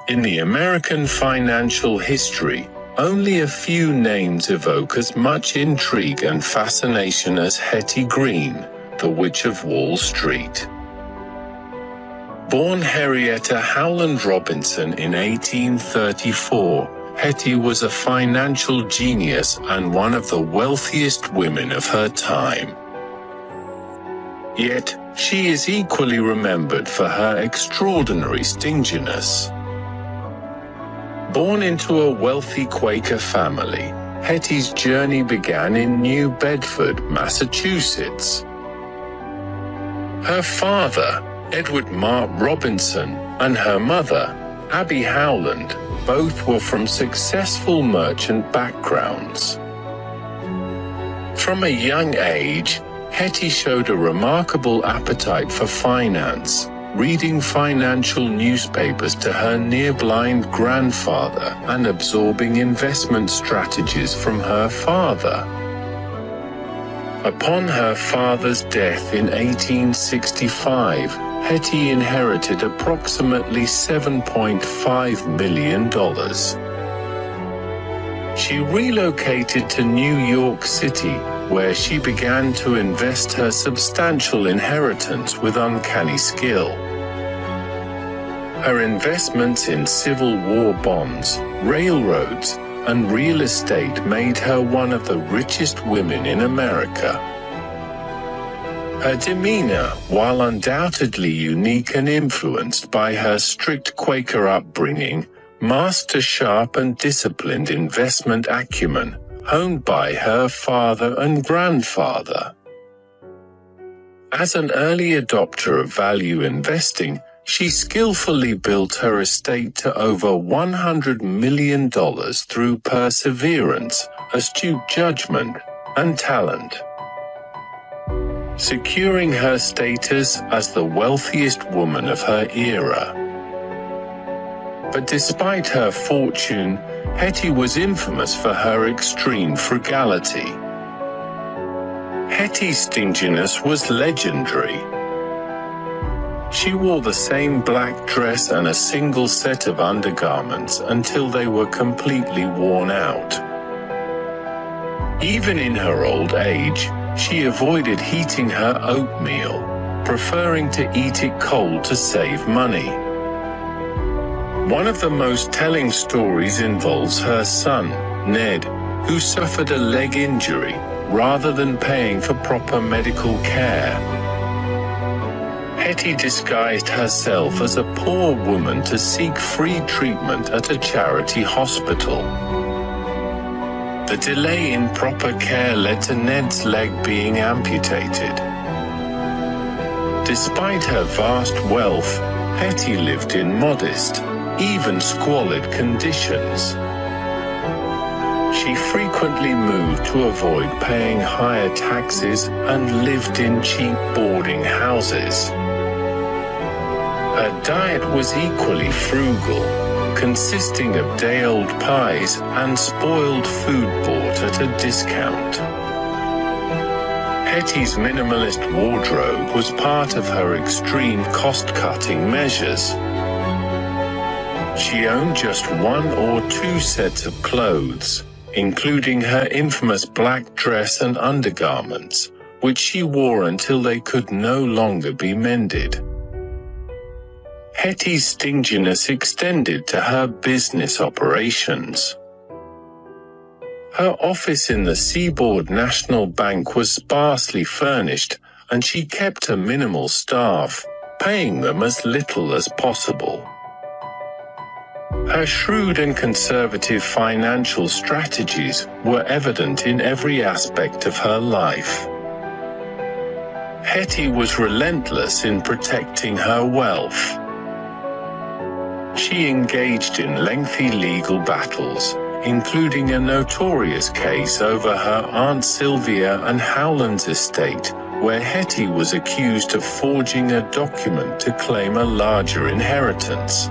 In the American financial history, only a few names evoke as much intrigue and fascination as Hetty Green, the Witch of Wall Street. Born Henrietta Howland Robinson in 1834, Hetty was a financial genius and one of the wealthiest women of her time. Yet, she is equally remembered for her extraordinary stinginess. Born into a wealthy Quaker family, Hetty's journey began in New Bedford, Massachusetts. Her father, Edward Mark Robinson, and her mother, Abby Howland, both were from successful merchant backgrounds. From a young age, Hetty showed a remarkable appetite for finance, reading financial newspapers to her near-blind grandfather and absorbing investment strategies from her father. Upon her father's death in 1865, Hetty inherited approximately $7.5 million. She relocated to New York City, where she began to invest her substantial inheritance with uncanny skill. Her investments in Civil War bonds, railroads, and real estate made her one of the richest women in America. Her demeanor, while undoubtedly unique and influenced by her strict Quaker upbringing, masked a sharp and disciplined investment acumen, honed by her father and grandfather. As an early adopter of value investing, she skillfully built her estate to over $100 million through perseverance, astute judgment, and talent, securing her status as the wealthiest woman of her era. But despite her fortune, Hetty was infamous for her extreme frugality. Hetty's stinginess was legendary. She wore the same black dress and a single set of undergarments until they were completely worn out. Even in her old age, she avoided heating her oatmeal, preferring to eat it cold to save money. One of the most telling stories involves her son, Ned, who suffered a leg injury, rather than paying for proper medical care. Hetty disguised herself as a poor woman to seek free treatment at a charity hospital. The delay in proper care led to Ned's leg being amputated. Despite her vast wealth, Hetty lived in modest, even squalid conditions. She frequently moved to avoid paying higher taxes and lived in cheap boarding houses. Her diet was equally frugal, consisting of day-old pies and spoiled food bought at a discount. Hetty's minimalist wardrobe was part of her extreme cost-cutting measures. She owned just one or two sets of clothes, including her infamous black dress and undergarments, which she wore until they could no longer be mended. Hetty's stinginess extended to her business operations. Her office in the Seaboard National Bank was sparsely furnished, and she kept a minimal staff, paying them as little as possible. Her shrewd and conservative financial strategies were evident in every aspect of her life. Hetty was relentless in protecting her wealth. She engaged in lengthy legal battles, including a notorious case over her Aunt Sylvia and Howland's estate, where Hetty was accused of forging a document to claim a larger inheritance.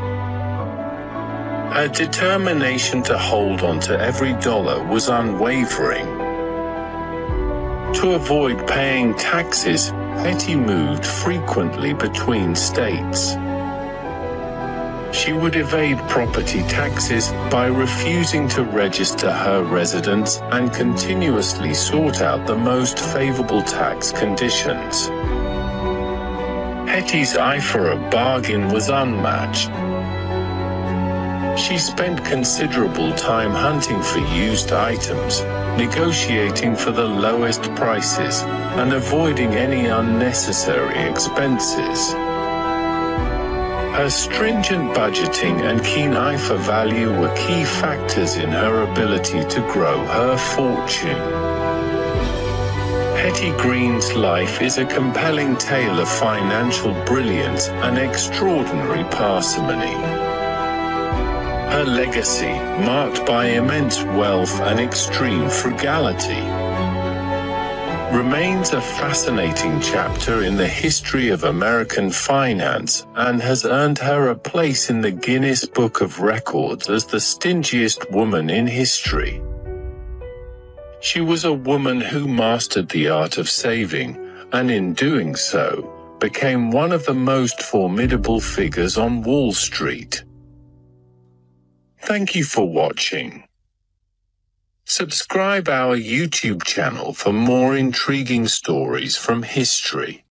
Her determination to hold on to every dollar was unwavering. To avoid paying taxes, Hetty moved frequently between states. She would evade property taxes by refusing to register her residence and continuously sought out the most favorable tax conditions. Hetty's eye for a bargain was unmatched. She spent considerable time hunting for used items, negotiating for the lowest prices, and avoiding any unnecessary expenses. Her stringent budgeting and keen eye for value were key factors in her ability to grow her fortune. Hetty Green's life is a compelling tale of financial brilliance and extraordinary parsimony. Her legacy, marked by immense wealth and extreme frugality, remains a fascinating chapter in the history of American finance and has earned her a place in the Guinness Book of Records as the stingiest woman in history. She was a woman who mastered the art of saving, and in doing so, became one of the most formidable figures on Wall Street. Thank you for watching. Subscribe our YouTube channel for more intriguing stories from history.